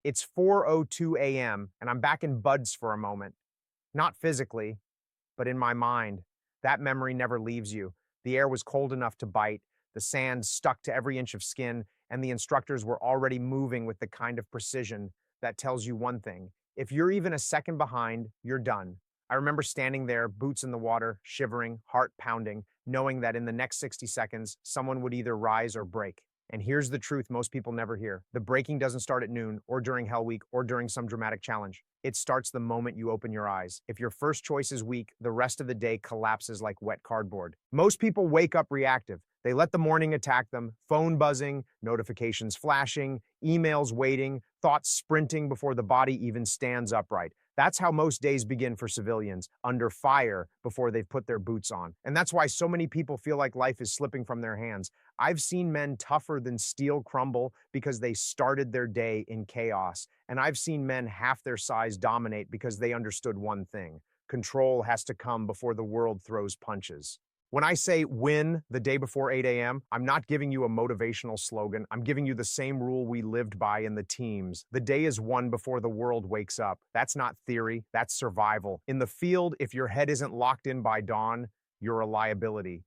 It's 4:02 a.m. and I'm back in buds for a moment. Not physically, but in my mind. That memory never leaves you. The air was cold enough to bite, the sand stuck to every inch of skin, and the instructors were already moving with the kind of precision that tells you one thing. If you're even a second behind, you're done. I remember standing there, boots in the water, shivering, heart pounding, knowing that in the next 60 seconds, someone would either rise or break. And here's the truth most people never hear. The breaking doesn't start at noon or during Hell Week or during some dramatic challenge. It starts the moment you open your eyes. If your first choice is weak, the rest of the day collapses like wet cardboard. Most people wake up reactive. They let the morning attack them, phone buzzing, notifications flashing, emails waiting, thoughts sprinting before the body even stands upright. That's how most days begin for civilians, under fire before they've put their boots on. And that's why so many people feel like life is slipping from their hands. I've seen men tougher than steel crumble because they started their day in chaos. And I've seen men half their size dominate because they understood one thing: control has to come before the world throws punches. When I say win the day before 8 a.m., I'm not giving you a motivational slogan. I'm giving you the same rule we lived by in the teams. The day is won before the world wakes up. That's not theory, that's survival. In the field, if your head isn't locked in by dawn, you're a liability.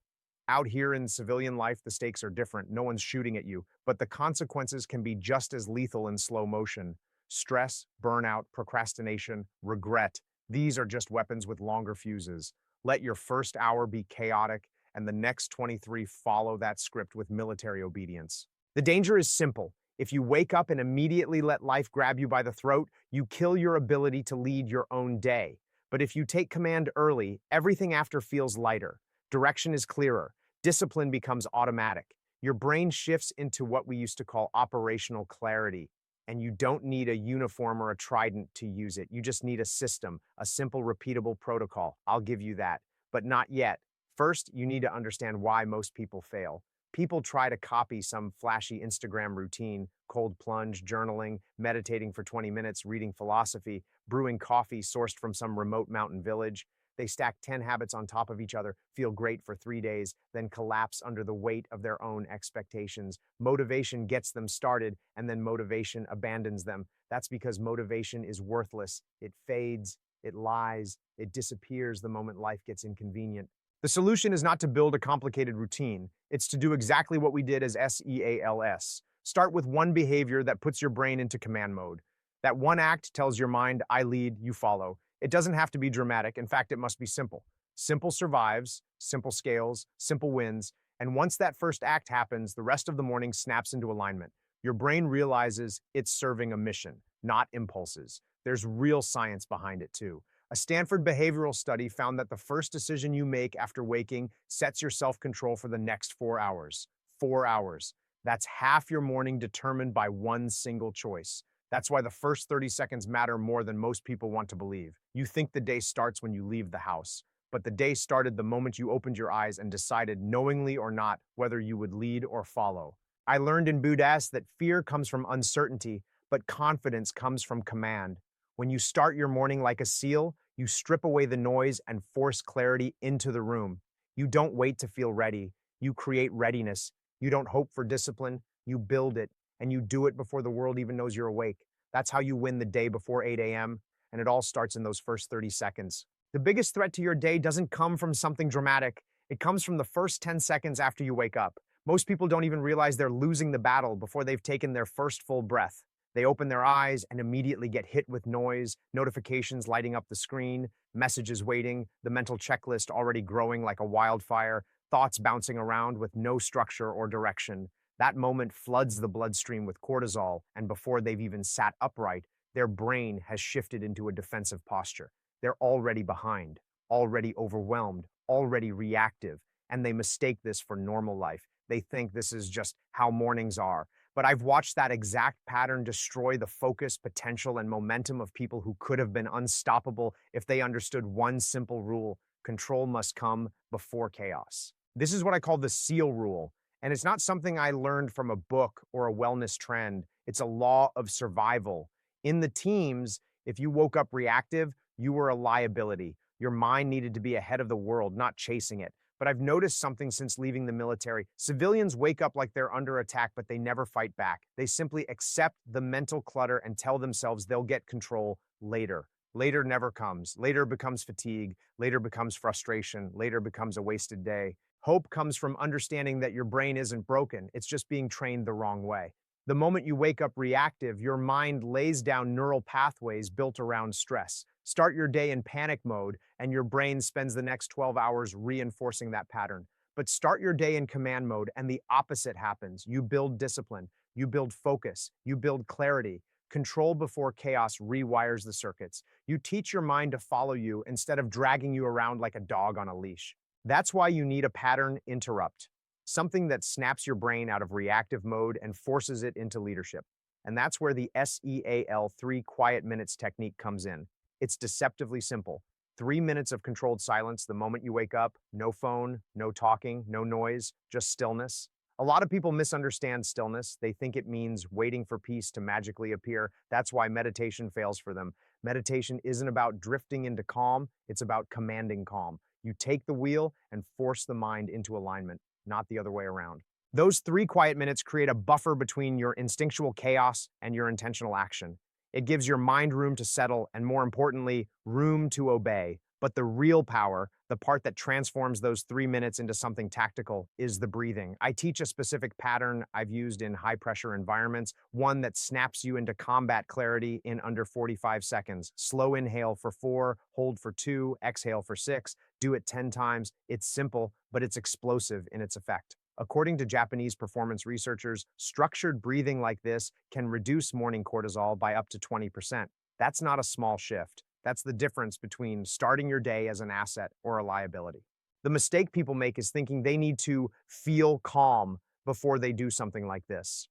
Out here in civilian life, the stakes are different. No one's shooting at you, but the consequences can be just as lethal in slow motion. Stress, burnout, procrastination, regret. These are just weapons with longer fuses. Let your first hour be chaotic, and the next 23 follow that script with military obedience. The danger is simple. If you wake up and immediately let life grab you by the throat, you kill your ability to lead your own day. But if you take command early, everything after feels lighter. Direction is clearer. Discipline becomes automatic. Your brain shifts into what we used to call operational clarity. And you don't need a uniform or a trident to use it. You just need a system, a simple, repeatable protocol. I'll give you that, but not yet. First, you need to understand why most people fail. People try to copy some flashy Instagram routine: cold plunge, journaling, meditating for 20 minutes, reading philosophy, brewing coffee sourced from some remote mountain village. They stack 10 habits on top of each other, feel great for 3 days, then collapse under the weight of their own expectations. Motivation gets them started, and then motivation abandons them. That's because motivation is worthless. It fades, it lies, it disappears the moment life gets inconvenient. The solution is not to build a complicated routine. It's to do exactly what we did as SEALS. Start with one behavior that puts your brain into command mode. That one act tells your mind, I lead, you follow. It doesn't have to be dramatic. In fact, it must be simple. Simple survives, simple scales, simple wins. And once that first act happens, the rest of the morning snaps into alignment. Your brain realizes it's serving a mission, not impulses. There's real science behind it, too. A Stanford behavioral study found that the first decision you make after waking sets your self control for the next 4 hours. 4 hours. That's half your morning determined by one single choice. That's why the first 30 seconds matter more than most people want to believe. You think the day starts when you leave the house, but the day started the moment you opened your eyes and decided, knowingly or not, whether you would lead or follow. I learned in Buddhist that fear comes from uncertainty, but confidence comes from command. When you start your morning like a seal, you strip away the noise and force clarity into the room. You don't wait to feel ready. You create readiness. You don't hope for discipline. You build it, and you do it before the world even knows you're awake. That's how you win the day before 8 a.m., and it all starts in those first 30 seconds. The biggest threat to your day doesn't come from something dramatic. It comes from the first 10 seconds after you wake up. Most people don't even realize they're losing the battle before they've taken their first full breath. They open their eyes and immediately get hit with noise, notifications lighting up the screen, messages waiting, the mental checklist already growing like a wildfire, thoughts bouncing around with no structure or direction. That moment floods the bloodstream with cortisol, and before they've even sat upright, their brain has shifted into a defensive posture. They're already behind, already overwhelmed, already reactive, and they mistake this for normal life. They think this is just how mornings are. But I've watched that exact pattern destroy the focus, potential, and momentum of people who could have been unstoppable if they understood one simple rule: control must come before chaos. This is what I call the SEAL rule. And it's not something I learned from a book or a wellness trend. It's a law of survival. In the teams, if you woke up reactive, you were a liability. Your mind needed to be ahead of the world, not chasing it. but I've noticed something since leaving the military. Civilians wake up like they're under attack, but they never fight back. They simply accept the mental clutter and tell themselves they'll get control later. Later never comes. Later becomes fatigue. Later becomes frustration. Later becomes a wasted day. Hope comes from understanding that your brain isn't broken. It's just being trained the wrong way. The moment you wake up reactive, your mind lays down neural pathways built around stress. Start your day in panic mode, and your brain spends the next 12 hours reinforcing that pattern. But start your day in command mode, and the opposite happens. You build discipline, you build focus, you build clarity. Control before chaos rewires the circuits. You teach your mind to follow you instead of dragging you around like a dog on a leash. That's why you need a pattern interrupt, something that snaps your brain out of reactive mode and forces it into leadership. And that's where the SEAL 3 quiet minutes technique comes in. It's deceptively simple. 3 minutes of controlled silence the moment you wake up, no phone, no talking, no noise, just stillness. A lot of people misunderstand stillness. They think it means waiting for peace to magically appear. That's why meditation fails for them. Meditation isn't about drifting into calm, it's about commanding calm. You take the wheel and force the mind into alignment, not the other way around. Those 3 quiet minutes create a buffer between your instinctual chaos and your intentional action. It gives your mind room to settle and, more importantly, room to obey. But the real power, the part that transforms those 3 minutes into something tactical, is the breathing. I teach a specific pattern I've used in high pressure environments, one that snaps you into combat clarity in under 45 seconds. Slow inhale for 4, hold for 2, exhale for 6. Do it 10 times. It's simple, but it's explosive in its effect. According to Japanese performance researchers, structured breathing like this can reduce morning cortisol by up to 20%. That's not a small shift. That's the difference between starting your day as an asset or a liability. The mistake people make is thinking they need to feel calm before they do something like this.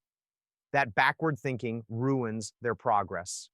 That backward thinking ruins their progress.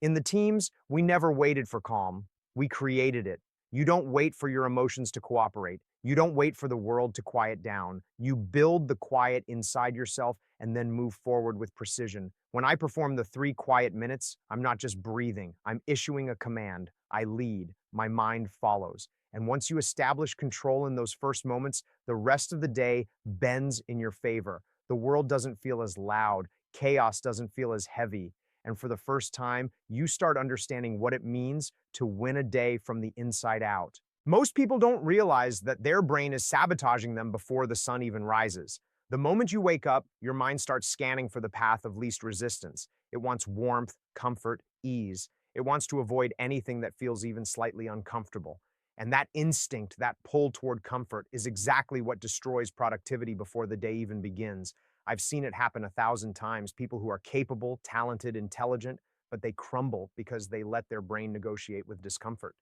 In the teams, we never waited for calm. We created it. You don't wait for your emotions to cooperate. You don't wait for the world to quiet down. You build the quiet inside yourself and then move forward with precision. When I perform the 3 quiet minutes, I'm not just breathing, I'm issuing a command. I lead, my mind follows. And once you establish control in those first moments, the rest of the day bends in your favor. The world doesn't feel as loud, chaos doesn't feel as heavy. And for the first time, you start understanding what it means to win a day from the inside out. Most people don't realize that their brain is sabotaging them before the sun even rises. The moment you wake up, your mind starts scanning for the path of least resistance. It wants warmth, comfort, ease. It wants to avoid anything that feels even slightly uncomfortable. And that instinct, that pull toward comfort, is exactly what destroys productivity before the day even begins. I've seen it happen 1,000 times. People who are capable, talented, intelligent, but they crumble because they let their brain negotiate with discomfort.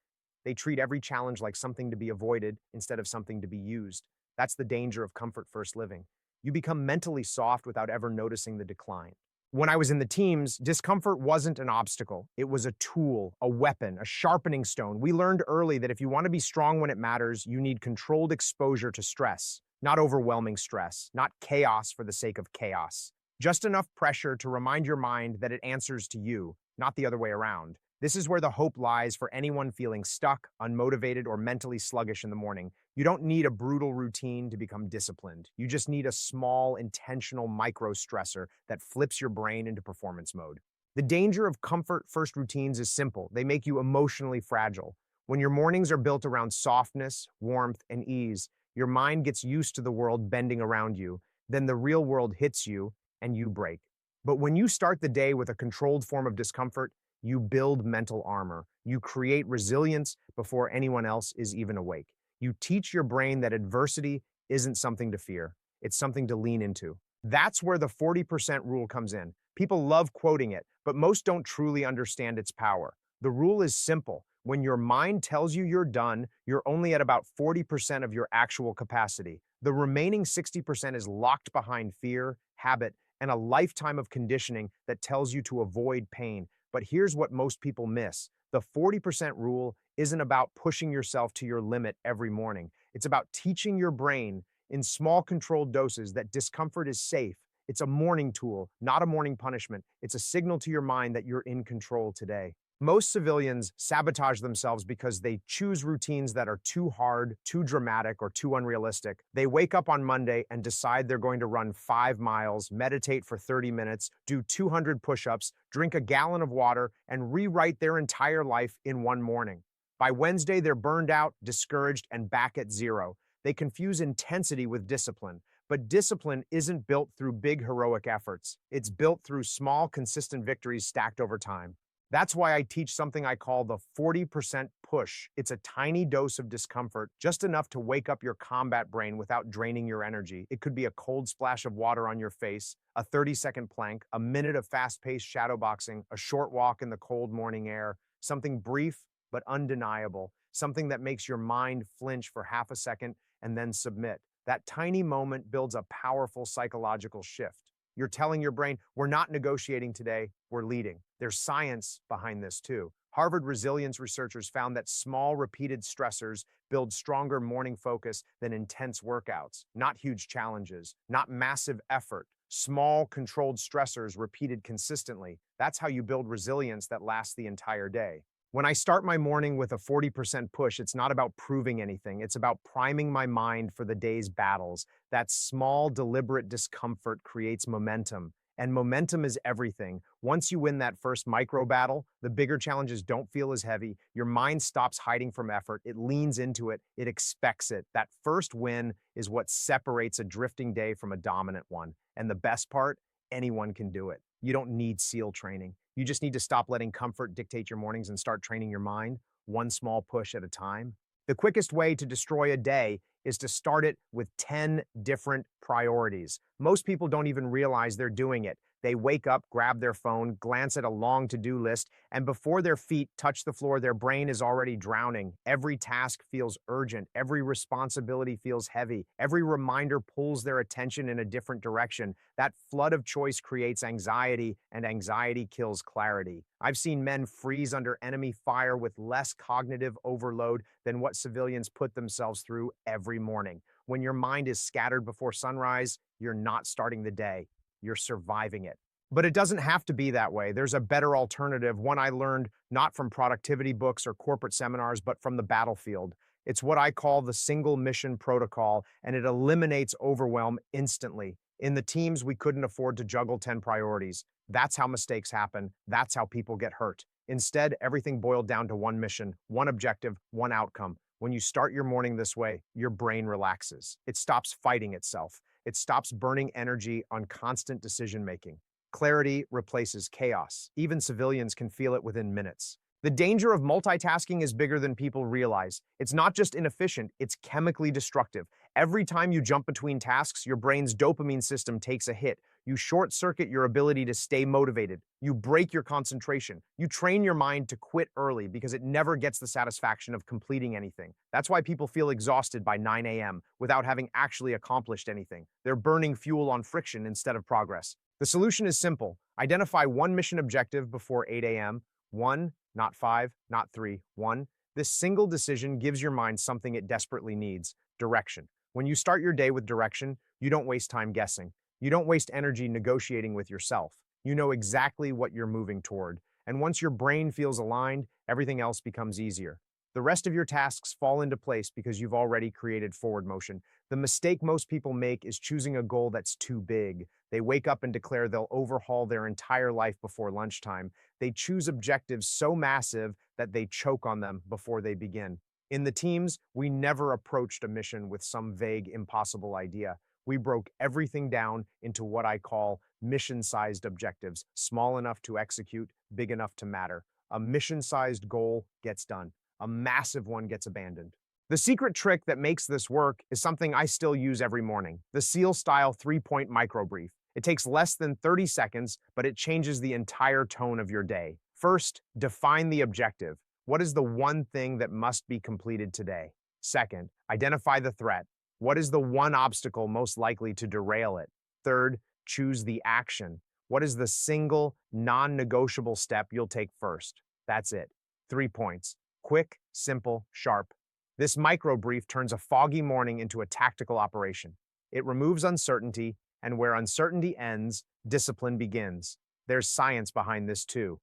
They treat every challenge like something to be avoided instead of something to be used. That's the danger of comfort first living. You become mentally soft without ever noticing the decline. When I was in the teams, discomfort wasn't an obstacle. It was a tool, a weapon, a sharpening stone. We learned early that if you want to be strong when it matters, you need controlled exposure to stress, not overwhelming stress, not chaos for the sake of chaos. Just enough pressure to remind your mind that it answers to you, not the other way around. This is where the hope lies for anyone feeling stuck, unmotivated, or mentally sluggish in the morning. You don't need a brutal routine to become disciplined. You just need a small, intentional micro stressor that flips your brain into performance mode. The danger of comfort first routines is simple. They make you emotionally fragile. When your mornings are built around softness, warmth, and ease, your mind gets used to the world bending around you. Then the real world hits you and you break. But when you start the day with a controlled form of discomfort, you build mental armor. You create resilience before anyone else is even awake. You teach your brain that adversity isn't something to fear. It's something to lean into. That's where the 40% rule comes in. People love quoting it, but most don't truly understand its power. The rule is simple. When your mind tells you you're done, you're only at about 40% of your actual capacity. The remaining 60% is locked behind fear, habit, and a lifetime of conditioning that tells you to avoid pain. But here's what most people miss. The 40% rule isn't about pushing yourself to your limit every morning. It's about teaching your brain in small controlled doses that discomfort is safe. It's a morning tool, not a morning punishment. It's a signal to your mind that you're in control today. Most civilians sabotage themselves because they choose routines that are too hard, too dramatic, or too unrealistic. They wake up on Monday and decide they're going to run 5 miles, meditate for 30 minutes, do 200 push ups, drink a gallon of water, and rewrite their entire life in one morning. By Wednesday, they're burned out, discouraged, and back at zero. They confuse intensity with discipline. But discipline isn't built through big heroic efforts. It's built through small, consistent victories stacked over time. That's why I teach something I call the 40% push. It's a tiny dose of discomfort, just enough to wake up your combat brain without draining your energy. It could be a cold splash of water on your face, a 30-second plank, a minute of fast-paced shadowboxing, a short walk in the cold morning air, something brief but undeniable, something that makes your mind flinch for half a second and then submit. That tiny moment builds a powerful psychological shift. You're telling your brain, we're not negotiating today, we're leading. There's science behind this too. Harvard resilience researchers found that small, repeated stressors build stronger morning focus than intense workouts, not huge challenges, not massive effort. Small, controlled stressors repeated consistently. That's how you build resilience that lasts the entire day. When I start my morning with a 40% push, it's not about proving anything. It's about priming my mind for the day's battles. That small, deliberate discomfort creates momentum. And momentum is everything. Once you win that first micro battle, the bigger challenges don't feel as heavy. Your mind stops hiding from effort. It leans into it. It expects it. That first win is what separates a drifting day from a dominant one. And the best part, anyone can do it. You don't need SEAL training. You just need to stop letting comfort dictate your mornings and start training your mind, one small push at a time. The quickest way to destroy a day is to start it with 10 different priorities. Most people don't even realize they're doing it. They wake up, grab their phone, glance at a long to-do list, and before their feet touch the floor, their brain is already drowning. Every task feels urgent. Every responsibility feels heavy. Every reminder pulls their attention in a different direction. That flood of choice creates anxiety, and anxiety kills clarity. I've seen men freeze under enemy fire with less cognitive overload than what civilians put themselves through every morning. When your mind is scattered before sunrise, you're not starting the day. You're surviving it. But it doesn't have to be that way. There's a better alternative, one I learned not from productivity books or corporate seminars, but from the battlefield. It's what I call the single mission protocol, and it eliminates overwhelm instantly. In the teams, we couldn't afford to juggle 10 priorities. That's how mistakes happen. That's how people get hurt. Instead, everything boiled down to one mission, one objective, one outcome. When you start your morning this way, your brain relaxes. It stops fighting itself. It stops burning energy on constant decision making. Clarity replaces chaos. Even civilians can feel it within minutes. The danger of multitasking is bigger than people realize. It's not just inefficient, it's chemically destructive. Every time you jump between tasks, your brain's dopamine system takes a hit. You short circuit your ability to stay motivated. You break your concentration. You train your mind to quit early because it never gets the satisfaction of completing anything. That's why people feel exhausted by 9 a.m. without having actually accomplished anything. They're burning fuel on friction instead of progress. The solution is simple. Identify one mission objective before 8 a.m. One, not five, not three, one. This single decision gives your mind something it desperately needs: direction. When you start your day with direction, you don't waste time guessing. You don't waste energy negotiating with yourself. You know exactly what you're moving toward. And once your brain feels aligned, everything else becomes easier. The rest of your tasks fall into place because you've already created forward motion. The mistake most people make is choosing a goal that's too big. They wake up and declare they'll overhaul their entire life before lunchtime. They choose objectives so massive that they choke on them before they begin. In the teams, we never approached a mission with some vague, impossible idea. We broke everything down into what I call mission-sized objectives, small enough to execute, big enough to matter. A mission-sized goal gets done. A massive one gets abandoned. The secret trick that makes this work is something I still use every morning: the SEAL-style 3-point microbrief. It takes less than 30 seconds, but it changes the entire tone of your day. First, define the objective. What is the one thing that must be completed today? Second, identify the threat. What is the one obstacle most likely to derail it? Third, choose the action. What is the single, non-negotiable step you'll take first? That's it. 3 points. Quick, simple, sharp. This micro brief turns a foggy morning into a tactical operation. It removes uncertainty, and where uncertainty ends, discipline begins. There's science behind this too.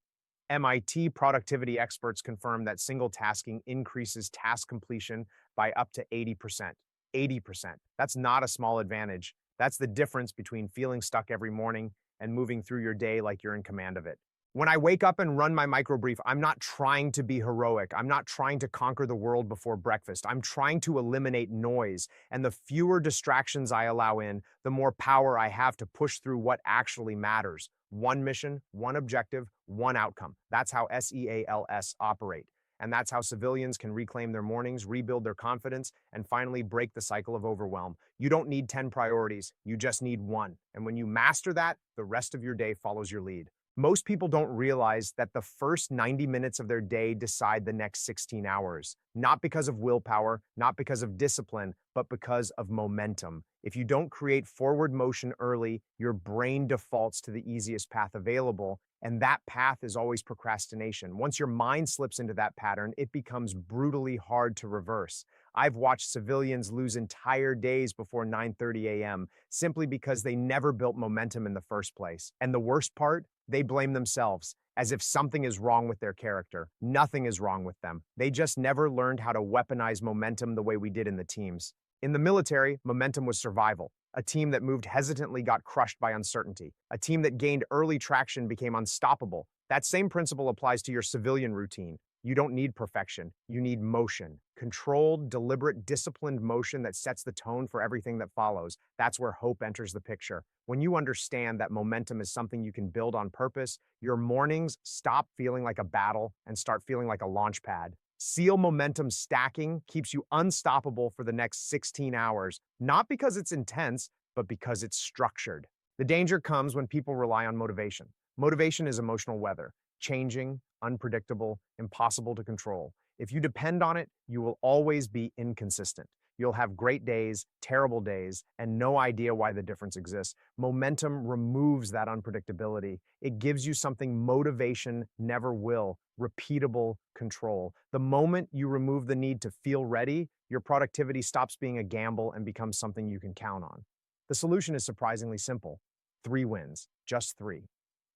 MIT productivity experts confirm that single tasking increases task completion by up to 80%. 80%. That's not a small advantage. That's the difference between feeling stuck every morning and moving through your day like you're in command of it. When I wake up and run my microbrief, I'm not trying to be heroic. I'm not trying to conquer the world before breakfast. I'm trying to eliminate noise. And the fewer distractions I allow in, the more power I have to push through what actually matters. One mission, one objective, one outcome. That's how SEALs operate. And that's how civilians can reclaim their mornings, rebuild their confidence, and finally break the cycle of overwhelm. You don't need 10 priorities, you just need one. And when you master that, the rest of your day follows your lead. Most people don't realize that the first 90 minutes of their day decide the next 16 hours, not because of willpower, not because of discipline, but because of momentum. If you don't create forward motion early, your brain defaults to the easiest path available, and that path is always procrastination. Once your mind slips into that pattern, it becomes brutally hard to reverse. I've watched civilians lose entire days before 9:30 a.m. simply because they never built momentum in the first place. And the worst part? They blame themselves, as if something is wrong with their character. Nothing is wrong with them. They just never learned how to weaponize momentum the way we did in the teams. In the military, momentum was survival. A team that moved hesitantly got crushed by uncertainty. A team that gained early traction became unstoppable. That same principle applies to your civilian routine. You don't need perfection. You need motion. Controlled, deliberate, disciplined motion that sets the tone for everything that follows. That's where hope enters the picture. When you understand that momentum is something you can build on purpose, your mornings stop feeling like a battle and start feeling like a launch pad. SEAL momentum stacking keeps you unstoppable for the next 16 hours, not because it's intense, but because it's structured. The danger comes when people rely on motivation. Motivation is emotional weather, changing, unpredictable, impossible to control. If you depend on it, you will always be inconsistent. You'll have great days, terrible days, and no idea why the difference exists. Momentum removes that unpredictability. It gives you something motivation never will: repeatable control. The moment you remove the need to feel ready, your productivity stops being a gamble and becomes something you can count on. The solution is surprisingly simple: 3 wins, just 3.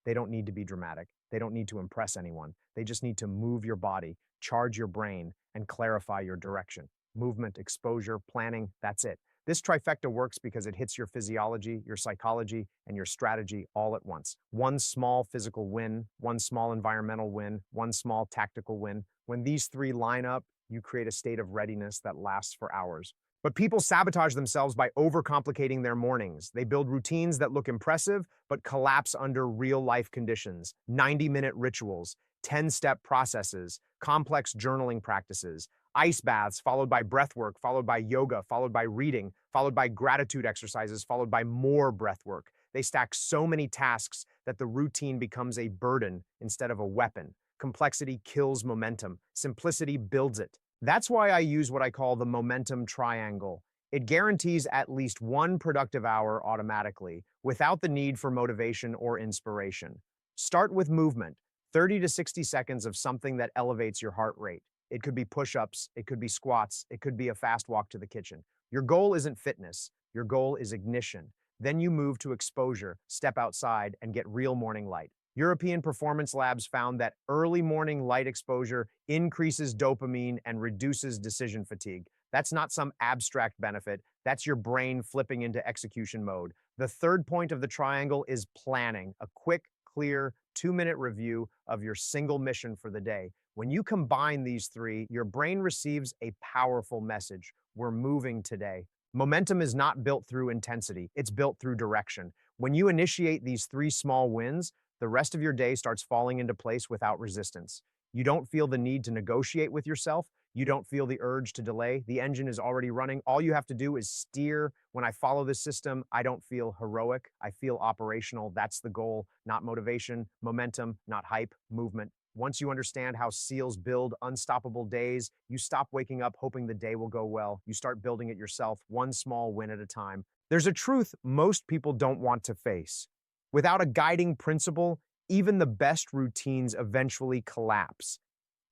They don't need to be dramatic. They don't need to impress anyone. They just need to move your body, charge your brain, and clarify your direction. Movement, exposure, planning, that's it. This trifecta works because it hits your physiology, your psychology, and your strategy all at once. One small physical win, one small environmental win, one small tactical win. When these 3 line up, you create a state of readiness that lasts for hours. But people sabotage themselves by overcomplicating their mornings. They build routines that look impressive, but collapse under real-life conditions. 90-minute rituals, 10-step processes, complex journaling practices, ice baths, followed by breath work, followed by yoga, followed by reading, followed by gratitude exercises, followed by more breath work. They stack so many tasks that the routine becomes a burden instead of a weapon. Complexity kills momentum. Simplicity builds it. That's why I use what I call the momentum triangle. It guarantees at least 1 productive hour automatically, without the need for motivation or inspiration. Start with movement, 30 to 60 seconds of something that elevates your heart rate. It could be push-ups, it could be squats, it could be a fast walk to the kitchen. Your goal isn't fitness, your goal is ignition. Then you move to exposure, step outside, and get real morning light. European Performance Labs found that early morning light exposure increases dopamine and reduces decision fatigue. That's not some abstract benefit. That's your brain flipping into execution mode. The third point of the triangle is planning, a quick, clear, 2-minute review of your single mission for the day. When you combine these 3, your brain receives a powerful message: we're moving today. Momentum is not built through intensity, it's built through direction. When you initiate these 3 small wins, the rest of your day starts falling into place without resistance. You don't feel the need to negotiate with yourself. You don't feel the urge to delay. The engine is already running. All you have to do is steer. When I follow this system, I don't feel heroic. I feel operational. That's the goal, not motivation, momentum, not hype, movement. Once you understand how SEALs build unstoppable days, you stop waking up hoping the day will go well. You start building it yourself, one small win at a time. There's a truth most people don't want to face. Without a guiding principle, even the best routines eventually collapse.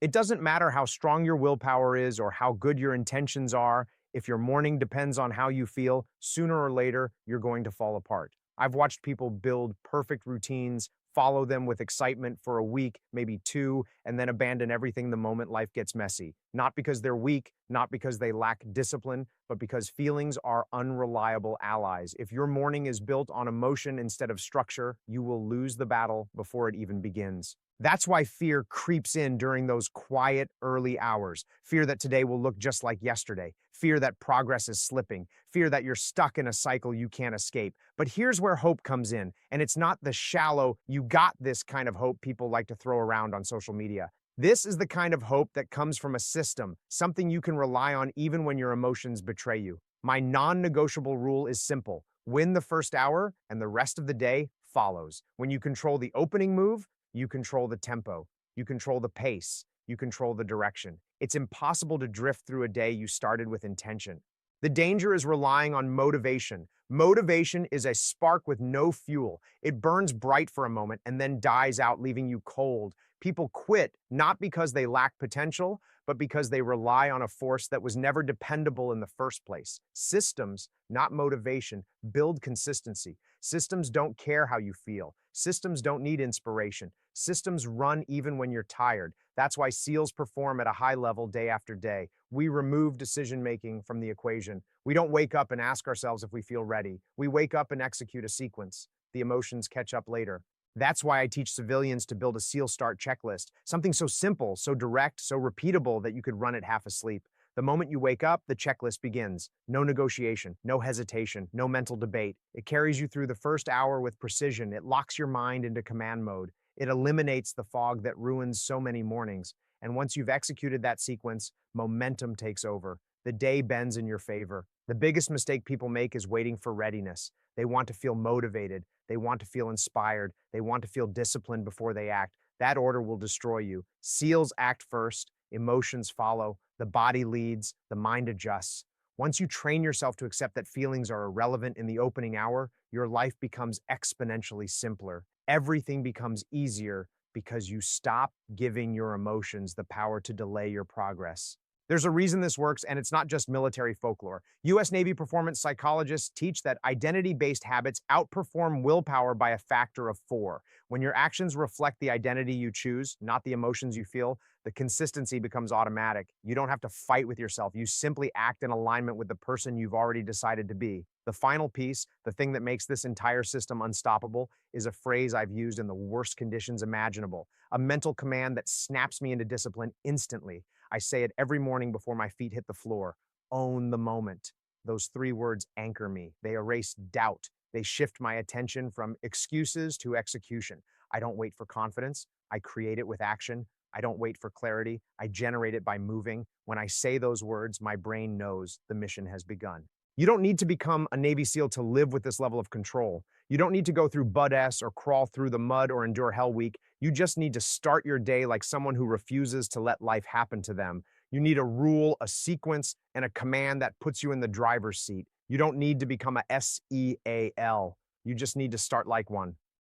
It doesn't matter how strong your willpower is or how good your intentions are. If your morning depends on how you feel, sooner or later, you're going to fall apart. I've watched people build perfect routines, follow them with excitement for a week, maybe two, and then abandon everything the moment life gets messy. Not because they're weak, not because they lack discipline, but because feelings are unreliable allies. If your morning is built on emotion instead of structure, you will lose the battle before it even begins. That's why fear creeps in during those quiet, early hours. Fear that today will look just like yesterday. Fear that progress is slipping. Fear that you're stuck in a cycle you can't escape. But here's where hope comes in. And it's not the shallow, you got this kind of hope people like to throw around on social media. This is the kind of hope that comes from a system, something you can rely on even when your emotions betray you. My non negotiable rule is simple: win the first hour, and the rest of the day follows. When you control the opening move, you control the tempo, you control the pace, you control the direction. It's impossible to drift through a day you started with intention. The danger is relying on motivation. Motivation is a spark with no fuel. It burns bright for a moment and then dies out, leaving you cold. People quit not because they lack potential, but because they rely on a force that was never dependable in the first place. Systems, not motivation, build consistency. Systems don't care how you feel. Systems don't need inspiration. Systems run even when you're tired. That's why SEALs perform at a high level day after day. We remove decision making from the equation. We don't wake up and ask ourselves if we feel ready. We wake up and execute a sequence. The emotions catch up later. That's why I teach civilians to build a SEAL START checklist, something so simple, so direct, so repeatable that you could run it half asleep. The moment you wake up, the checklist begins. No negotiation, no hesitation, no mental debate. It carries you through the first hour with precision. It locks your mind into command mode. It eliminates the fog that ruins so many mornings. And once you've executed that sequence, momentum takes over. The day bends in your favor. The biggest mistake people make is waiting for readiness. They want to feel motivated. They want to feel inspired. They want to feel disciplined before they act. That order will destroy you. SEALs act first, emotions follow, the body leads, the mind adjusts. Once you train yourself to accept that feelings are irrelevant in the opening hour, your life becomes exponentially simpler. Everything becomes easier because you stop giving your emotions the power to delay your progress. There's a reason this works, and it's not just military folklore. US Navy performance psychologists teach that identity-based habits outperform willpower by a factor of 4. When your actions reflect the identity you choose, not the emotions you feel, the consistency becomes automatic. You don't have to fight with yourself. You simply act in alignment with the person you've already decided to be. The final piece, the thing that makes this entire system unstoppable, is a phrase I've used in the worst conditions imaginable, a mental command that snaps me into discipline instantly. I say it every morning before my feet hit the floor: own the moment. Those 3 words anchor me. They erase doubt. They shift my attention from excuses to execution. I don't wait for confidence. I create it with action. I don't wait for clarity. I generate it by moving. When I say those words, my brain knows the mission has begun. You don't need to become a Navy SEAL to live with this level of control. You don't need to go through Bud S or crawl through the mud or endure Hell Week. You just need to start your day like someone who refuses to let life happen to them. You need a rule, a sequence, and a command that puts you in the driver's seat. You don't need to become a SEAL. You just need to start like one.